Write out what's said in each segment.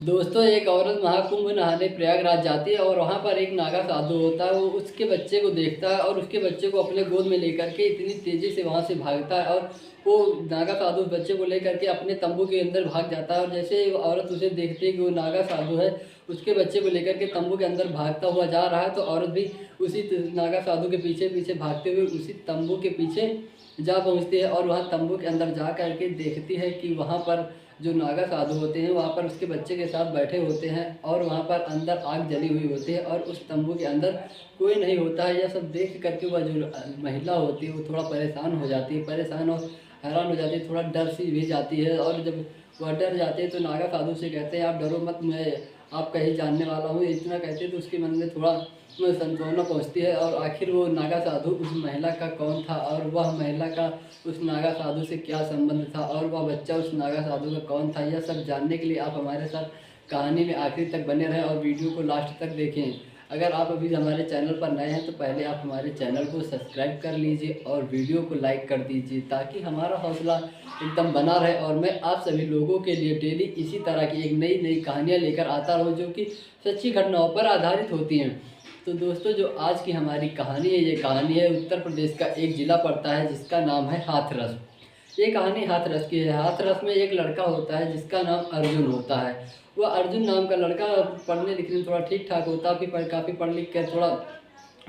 दोस्तों, एक औरत महाकुंभ नहाने प्रयागराज जाती है और वहाँ पर एक नागा साधु होता है। वो उसके बच्चे को देखता है और उसके बच्चे को अपने गोद में लेकर के इतनी तेज़ी से वहाँ से भागता है और वो नागा साधु उस बच्चे को लेकर के अपने तंबू के अंदर भाग जाता है। और जैसे वो औरत उसे देखती है कि वो नागा साधु है, उसके बच्चे को लेकर के तंबू के अंदर भागता हुआ जा रहा है, तो औरत भी उसी नागा साधु के पीछे पीछे भागते हुए उसी तंबू के पीछे जा पहुँचती है और वहाँ तंबू के अंदर जा कर के देखती है कि वहाँ पर जो नागा साधु होते हैं वहाँ पर उसके बच्चे के साथ बैठे होते हैं और वहाँ पर अंदर आग जली हुई होती है और उस तंबू के अंदर कोई नहीं होता है। यह सब देख करके वह जो महिला होती है वो थोड़ा परेशान हो जाती है, परेशान और हैरान हो जाती है, थोड़ा डर सी भी जाती है। और जब वह डर जाते हैं तो नागा साधु से कहते हैं, आप डरो मत, मैं आपका ही जानने वाला हूँ। इतना कहते हैं तो उसके मन में थोड़ा संत्वना पहुँचती है। और आखिर वो नागा साधु उस महिला का कौन था और वह महिला का उस नागा साधु से क्या संबंध था और वह बच्चा उस नागा साधु का कौन था, यह सब जानने के लिए आप हमारे साथ कहानी में आखिर तक बने रहें और वीडियो को लास्ट तक देखें। अगर आप अभी हमारे चैनल पर नए हैं तो पहले आप हमारे चैनल को सब्सक्राइब कर लीजिए और वीडियो को लाइक कर दीजिए ताकि हमारा हौसला एकदम बना रहे और मैं आप सभी लोगों के लिए डेली इसी तरह की एक नई नई कहानियाँ लेकर आता रहूँ जो कि सच्ची घटनाओं पर आधारित होती हैं। तो दोस्तों, जो आज की हमारी कहानी है, ये कहानी है उत्तर प्रदेश का एक ज़िला पड़ता है जिसका नाम है हाथरस। ये कहानी हाथरस की है। हाथरस में एक लड़का होता है जिसका नाम अर्जुन होता है। वह अर्जुन नाम का लड़का पढ़ने लिखने में थोड़ा ठीक ठाक होता, फिर काफ़ी पढ़ लिख कर थोड़ा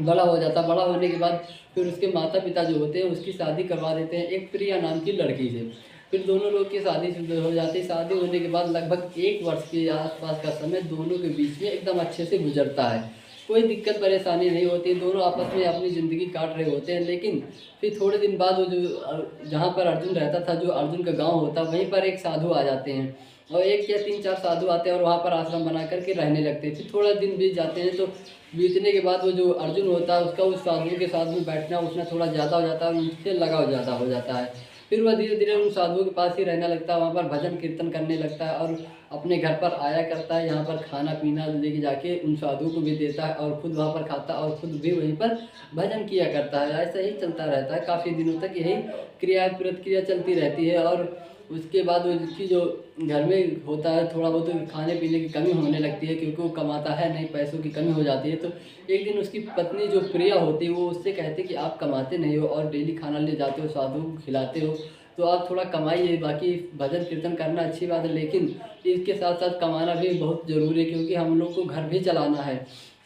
बड़ा हो जाता। बड़ा होने के बाद फिर उसके माता पिता जो होते हैं उसकी शादी करवा देते हैं एक प्रिया नाम की लड़की से। फिर दोनों लोग की शादी हो जाती है। शादी होने के बाद लगभग 1 वर्ष के आसपास का समय दोनों के बीच में एकदम अच्छे से गुजरता है, कोई दिक्कत परेशानी नहीं होती, दोनों आपस में अपनी ज़िंदगी काट रहे होते हैं। लेकिन फिर थोड़े दिन बाद वो जो जहाँ पर अर्जुन रहता था, जो अर्जुन का गांव होता, वहीं पर एक साधु आ जाते हैं और एक या 3-4 साधु आते हैं और वहाँ पर आश्रम बना करके रहने लगते हैं। फिर थोड़ा दिन बीत जाते हैं, तो बीतने के बाद वो जो अर्जुन होता है उसका उस साधुओं के साथ में बैठना उठना थोड़ा ज़्यादा हो जाता है, उनसे लगाव ज़्यादा हो जाता है। फिर वह धीरे धीरे उन साधुओं के पास ही रहने लगता है, वहाँ पर भजन कीर्तन करने लगता है और अपने घर पर आया करता है। यहाँ पर खाना पीना लेके जाके उन साधुओं को भी देता है और खुद वहाँ पर खाता और खुद भी वहीं पर भजन किया करता है। ऐसा ही चलता रहता है काफ़ी दिनों तक, यही क्रिया प्रतिक्रिया चलती रहती है। और उसके बाद उसकी जो घर में होता है थोड़ा बहुत खाने पीने की कमी होने लगती है क्योंकि वो कमाता है नहीं, पैसों की कमी हो जाती है। तो एक दिन उसकी पत्नी जो प्रिया होती है वो उससे कहती है कि आप कमाते नहीं हो और डेली खाना ले जाते हो, साधुओं को खिलाते हो, तो आप थोड़ा कमाइए। बाकी भजन कीर्तन करना अच्छी बात है लेकिन इसके साथ साथ कमाना भी बहुत ज़रूरी है क्योंकि हम लोग को घर भी चलाना है।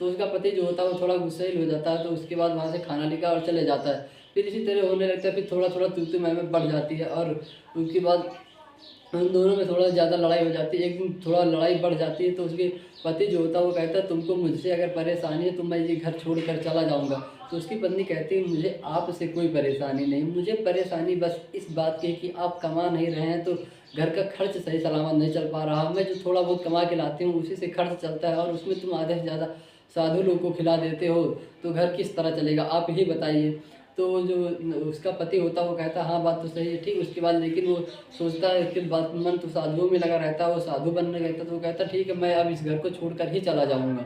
तो उसका पति जो होता है वो थोड़ा गुस्सैल हो जाता है, तो उसके बाद वहाँ से खाना लेकर और चले जाता है। फिर इसी तरह होने लगता है, फिर थोड़ा थोड़ा तू मैं बढ़ जाती है और उसके बाद उन दोनों में थोड़ा ज़्यादा लड़ाई हो जाती है। एक दिन थोड़ा लड़ाई बढ़ जाती है तो उसके पति जो होता है वो कहता है, तुमको मुझसे अगर परेशानी है तो मैं ये घर छोड़ कर चला जाऊँगा। तो उसकी पत्नी कहती है, मुझे आपसे कोई परेशानी नहीं, मुझे परेशानी बस इस बात की कि आप कमा नहीं रहे हैं तो घर का खर्च सही सलामत नहीं चल पा रहा। मैं जो थोड़ा बहुत कमा के लाती हूँ उसी से खर्च चलता है और उसमें तुम आधे से ज़्यादा साधु लोग को खिला देते हो, तो घर किस तरह चलेगा, आप ही बताइए। तो जो उसका पति होता है वो कहता है, हाँ बात तो सही है, ठीक। उसके बाद लेकिन वो सोचता है, फिर बात मन तो साधुओं में लगा रहता है, वो साधु बनने लगता है। तो वो कहता है, ठीक है मैं अब इस घर को छोड़कर ही चला जाऊँगा।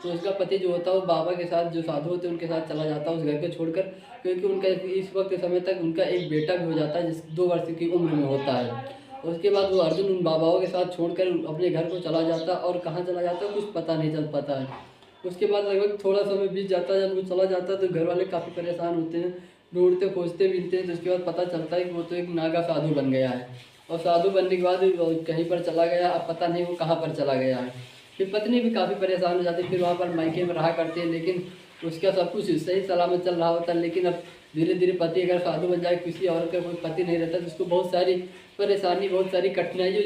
तो उसका पति जो होता है वो बाबा के साथ, जो साधु होते हैं उनके साथ चला जाता है उस घर को छोड़कर, क्योंकि उनका इस वक्त समय तक उनका एक बेटा भी हो जाता है जिस 2 वर्ष की उम्र में होता है। उसके बाद वो अर्जुन उन बाबाओं के साथ छोड़कर अपने घर को चला जाता है और कहाँ चला जाता है कुछ पता नहीं चल पाता है। उसके बाद लगभग थोड़ा समय बीत जाता है, जब वो चला जाता है तो घर वाले काफ़ी परेशान होते हैं, ढूंढते खोजते मिलते हैं। तो उसके बाद पता चलता है कि वो तो एक नागा साधु बन गया है और साधु बनने के बाद वो कहीं पर चला गया, अब पता नहीं वो कहाँ पर चला गया है। फिर पत्नी भी काफ़ी परेशान हो जाती है, फिर वहाँ पर मायके में रहा करती है, लेकिन उसका सब कुछ सही सलामत चल रहा होता है। लेकिन अब धीरे धीरे पति अगर साधु बन जाए, किसी और का कोई पति नहीं रहता तो उसको बहुत सारी परेशानी, बहुत सारी कठिनाइयों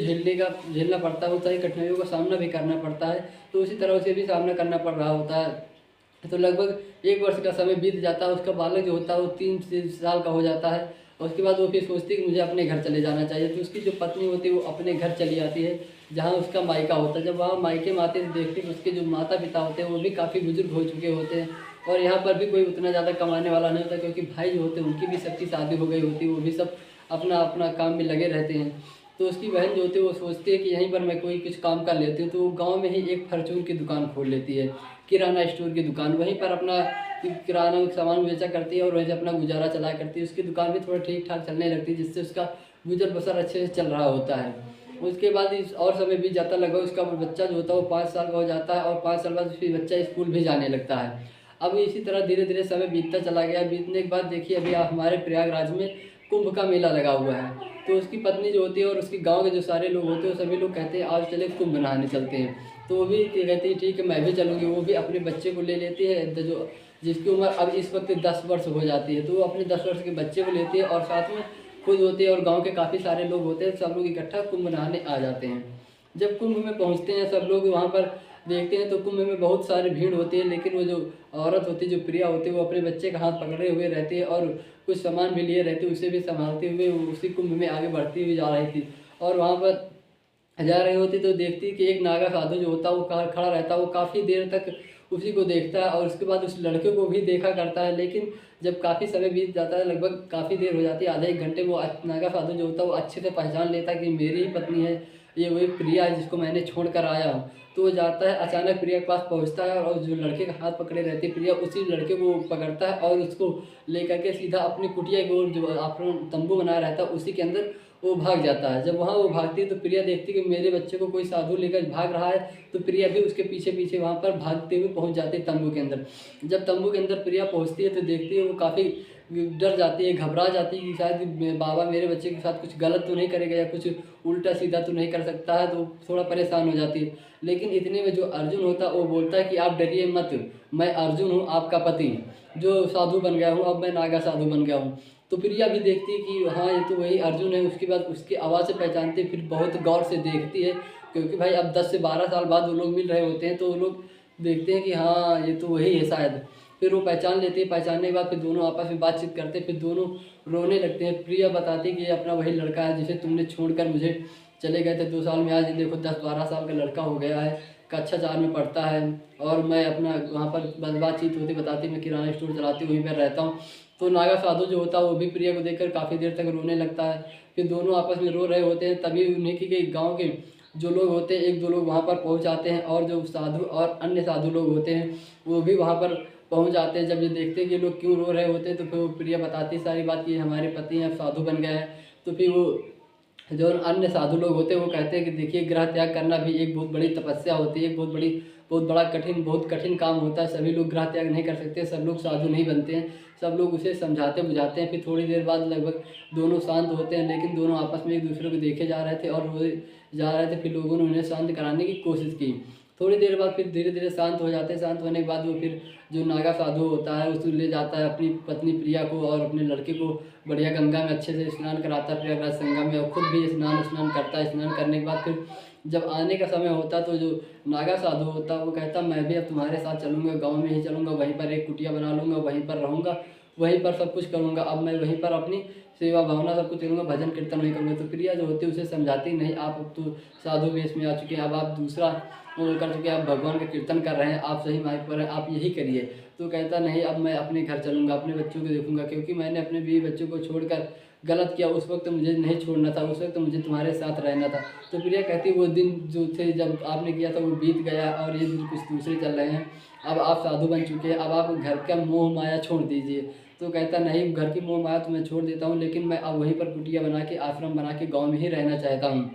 झेलना पड़ता है, बहुत सारी कठिनाइयों का सामना भी करना पड़ता है। तो उसी तरह उसे भी सामना करना पड़ रहा होता है। तो लगभग 1 वर्ष का समय बीत जाता है। उसका बालक जो होता है वो 3 साल का हो जाता है और उसके बाद वो फिर सोचती है कि मुझे अपने घर चले जाना चाहिए। तो उसकी जो पत्नी होती है वो अपने घर चली आती है जहाँ उसका मायका होता है। जब वहाँ मायके में आते हैं तो देखती है कि उसके जो माता पिता होते हैं वो भी काफ़ी बुजुर्ग हो चुके होते हैं और यहाँ पर भी कोई उतना ज़्यादा कमाने वाला नहीं होता क्योंकि भाई जो होते हैं उनकी भी सबकी शादी हो गई होती है, वो भी सब अपना अपना काम में लगे रहते हैं। तो उसकी बहन जो होती है वो सोचती है कि यहीं पर मैं कोई कुछ काम कर लेती हूँ। तो वो गाँव में ही एक फॉर्चून की दुकान खोल लेती है, किराना स्टोर की दुकान। वहीं पर अपना किराना का सामान बेचा करती है और वहीं से अपना गुजारा चला करती है। उसकी दुकान भी थोड़ा ठीक ठाक चलने लगती है जिससे उसका गुजर बसर अच्छे से चल रहा होता है। उसके बाद इस और समय बीत जाता है, लगभग उसका बच्चा जो होता है वो 5 साल का हो जाता है और 5 साल बाद फिर बच्चा स्कूल भी जाने लगता है। अब इसी तरह धीरे धीरे समय बीतता चला गया। बीतने के बाद देखिए अभी हमारे प्रयागराज में कुंभ का मेला लगा हुआ है। तो उसकी पत्नी जो होती है और उसके गांव के जो सारे लोग होते हैं, वो सभी लोग कहते हैं आज चले कुंभ नहाने चलते हैं। तो वो भी कहती है ठीक है मैं भी चलूँगी। वो भी अपने बच्चे को ले लेती है, जो जिसकी उम्र अब इस वक्त 10 वर्ष हो जाती है। तो वो अपने 10 वर्ष के बच्चे को लेती है और साथ में खुद होती है और गांव के काफ़ी सारे लोग होते हैं। सब लोग इकट्ठा कुंभ नहाने आ जाते हैं। जब कुंभ में पहुंचते हैं सब लोग वहां पर देखते हैं तो कुंभ में बहुत सारी भीड़ होती है, लेकिन वो जो औरत होती है, जो प्रिया होती है, वो अपने बच्चे का हाथ पकड़े हुए रहती है और कुछ सामान भी लिए रहते, उसे भी संभालते हुए उसी कुंभ में आगे बढ़ती हुई जा रही थी। और वहाँ पर जा रही होती तो देखती कि एक नागा साधु जो होता है वो खड़ा रहता है। वो काफ़ी देर तक उसी को देखता है और उसके बाद उस लड़के को भी देखा करता है। लेकिन जब काफ़ी समय बीत जाता है, लगभग काफ़ी देर हो जाती है, आधे एक घंटे, वो नागा साधु जो होता है वो अच्छे से पहचान लेता है कि मेरी ही पत्नी है, ये वही प्रिया है जिसको मैंने छोड़ कर आया हूँ। तो वो जाता है, अचानक प्रिया के पास पहुँचता है और जो लड़के का हाथ पकड़े रहती है प्रिया, उसी लड़के को पकड़ता है और उसको लेकर के सीधा अपनी कुटिया की ओर, जो आपने तंबू बनाया रहता है उसी के अंदर वो भाग जाता है। जब वहाँ वो भागती है तो प्रिया देखती है कि मेरे बच्चे को कोई साधु लेकर भाग रहा है। तो प्रिया भी उसके पीछे पीछे वहाँ पर भागते हुए पहुँच जाती है तंबू के अंदर। जब तंबू के अंदर प्रिया पहुँचती है तो देखती है वो काफ़ी डर जाती है, घबरा जाती है कि शायद बाबा मेरे बच्चे के साथ कुछ गलत तो नहीं करेगा या कुछ उल्टा सीधा तो नहीं कर सकता है। तो थोड़ा परेशान हो जाती है। लेकिन इतने में जो अर्जुन होता है वो बोलता है कि आप डरिए मत, मैं अर्जुन हूँ आपका पति, जो साधु बन गया हूँ, अब मैं नागा साधु बन गया हूँ। तो प्रिया भी देखती है कि हाँ ये तो वही अर्जुन है। उसके बाद उसकी आवाज़ से पहचानती है, फिर बहुत गौर से देखती है क्योंकि भाई अब 10 से 12 साल बाद वो लोग मिल रहे होते हैं। तो वो लोग देखते हैं कि हाँ ये तो वही है शायद। फिर वो पहचान लेती है, पहचानने के बाद फिर दोनों आपस में बातचीत करते हैं, फिर दोनों रोने लगते हैं। प्रिया बताती है कि ये अपना वही लड़का है जिसे तुमने छोड़कर मुझे चले गए थे 2 साल में। आज देखो 10-12 साल का लड़का हो गया है, कक्षा 4 में पढ़ता है और मैं अपना वहाँ पर बातचीत होती, बताती मैं किराना स्टोर चलाती हूँ, वहीं पर रहता हूँ। तो नागा साधु जो होता है वो भी प्रिया को देखकर काफ़ी देर तक रोने लगता है। फिर दोनों आपस में रो रहे होते हैं, तभी उन्हीं के गाँव के जो लोग होते हैं 1-2 लोग वहाँ पर पहुँच जाते हैं और जो साधु और अन्य साधु लोग होते हैं वो भी वहाँ पर पहुँच जाते हैं। जब ये देखते हैं कि लोग क्यों रो रहे होते हैं तो फिर वो प्रिया बताती है सारी बात कि हमारे पति हैं अब साधु बन गए हैं। तो फिर वो जो अन्य साधु लोग होते हैं वो कहते हैं कि देखिए ग्रह त्याग करना भी एक बहुत बड़ी तपस्या होती है, एक बहुत कठिन काम होता है। सभी लोग ग्रह त्याग नहीं कर सकते, सब लोग साधु नहीं बनते हैं। सब लोग उसे समझाते बुझाते हैं। फिर थोड़ी देर बाद लगभग दोनों शांत होते हैं, लेकिन दोनों आपस में एक दूसरे को देखे जा रहे थे और रोए जा रहे थे। फिर लोगों ने उन्हें शांत कराने की कोशिश की। थोड़ी देर बाद फिर धीरे धीरे शांत हो जाते हैं। शांत होने के बाद वो फिर जो नागा साधु होता है उसको ले जाता है अपनी पत्नी प्रिया को और अपने लड़के को बढ़िया गंगा में अच्छे से स्नान कराता है प्रयागराज संगम में, और खुद भी स्नान करता है। स्नान करने के बाद फिर जब आने का समय होता तो जो नागा साधु होता वो कहता मैं भी अब तुम्हारे साथ चलूँगा, गाँव में ही चलूँगा, वहीं पर एक कुटिया बना लूँगा, वहीं पर रहूँगा, वहीं पर सब कुछ करूँगा। अब मैं वहीं पर अपनी सेवा भावना सब कुछ करूँगा, भजन कीर्तन नहीं करूँगा। तो प्रिया जो होती है उसे समझाती नहीं, आप अब तो साधु वेश में आ चुके हैं, अब आप दूसरा वो कर चुके हैं, आप भगवान का कीर्तन कर रहे हैं, आप सही मार्ग पर हैं, आप यही करिए। तो कहता नहीं अब मैं अपने घर चलूँगा, अपने बच्चों को देखूँगा, क्योंकि मैंने अपने बीवी बच्चों को छोड़कर गलत किया। उस वक्त मुझे नहीं छोड़ना था, उस वक्त मुझे तुम्हारे साथ रहना था। तो प्रिया कहती वो दिन जो थे जब आपने किया था वो बीत गया और ये दिन कुछ दूसरे चल रहे हैं। अब आप साधु बन चुके हैं, अब आप घर का मोह माया छोड़ दीजिए। तो कहता नहीं घर की मोह माया तो मैं छोड़ देता हूँ, लेकिन मैं अब वहीं पर कुटिया बना के आश्रम बना के गाँव में ही रहना चाहता हूँ।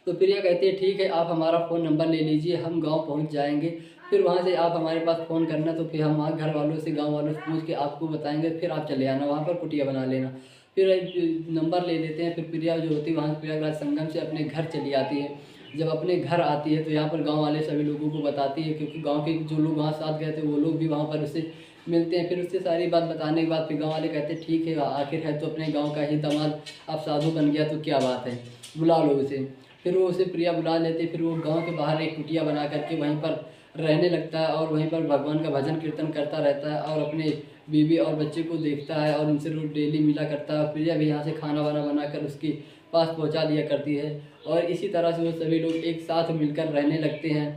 तो प्रिया कहती है ठीक है आप हमारा फ़ोन नंबर ले लीजिए, हम गांव पहुंच जाएंगे, फिर वहां से आप हमारे पास फ़ोन करना। तो फिर हम वहाँ घर वालों से गांव वालों से पूछ के आपको बताएंगे, फिर आप चले आना वहाँ पर कुटिया बना लेना। फिर एक नंबर ले लेते हैं। फिर प्रिया जो होती है वहाँ प्रयागराज संगम से अपने घर चली आती है। जब अपने घर आती है तो यहाँ पर गाँव वाले सभी लोगों को बताती है, क्योंकि गाँव के जो लोग वहाँ साथ गए थे वो लोग भी वहाँ पर उससे मिलते हैं। फिर उससे सारी बात बताने के बाद फिर गाँव वाले कहते हैं ठीक है आखिर है तो अपने गाँव का ही दामाद, अब साधु बन गया तो क्या बात है, बुला लो उसे। फिर वो उसे प्रिया बुला लेते, फिर वो गांव के बाहर एक कुटिया बना करके वहीं पर रहने लगता है और वहीं पर भगवान का भजन कीर्तन करता रहता है और अपने बीवी और बच्चे को देखता है और उनसे रोज डेली मिला करता है। प्रिया भी यहाँ से खाना वाना बनाकर उसके पास पहुँचा दिया करती है और इसी तरह से वो सभी लोग एक साथ मिलकर रहने लगते हैं।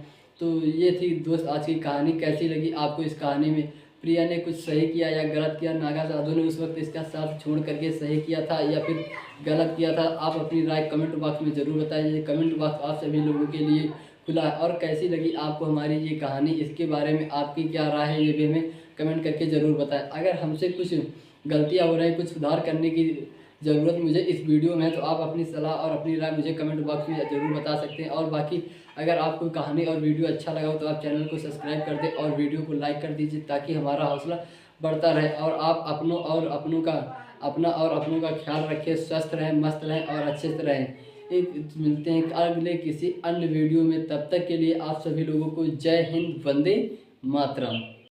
तो ये थी दोस्त आज की कहानी। कैसी लगी आपको इस कहानी में? प्रिया ने कुछ सही किया या गलत किया? नागा साधु ने उस वक्त इसका साथ छोड़ करके सही किया था या फिर गलत किया था? आप अपनी राय कमेंट बॉक्स में ज़रूर बताइए। कमेंट बॉक्स आप सभी लोगों के लिए खुला है। और कैसी लगी आपको हमारी ये कहानी, इसके बारे में आपकी क्या राय है ये भी हमें कमेंट करके ज़रूर बताएं। अगर हमसे कुछ गलतियाँ हो रही हैं, कुछ सुधार करने की ज़रूरत मुझे इस वीडियो में है, तो आप अपनी सलाह और अपनी राय मुझे कमेंट बॉक्स में ज़रूर बता सकते हैं। और बाकी अगर आपको कहानी और वीडियो अच्छा लगा हो तो आप चैनल को सब्सक्राइब कर दें और वीडियो को लाइक कर दीजिए, ताकि हमारा हौसला बढ़ता रहे और आप अपनों का ख्याल रखें, स्वस्थ रहें, मस्त रहें और अच्छे से रहें। मिलते हैं अगले किसी अन्य वीडियो में, तब तक के लिए आप सभी लोगों को जय हिंद, वंदे मातरम।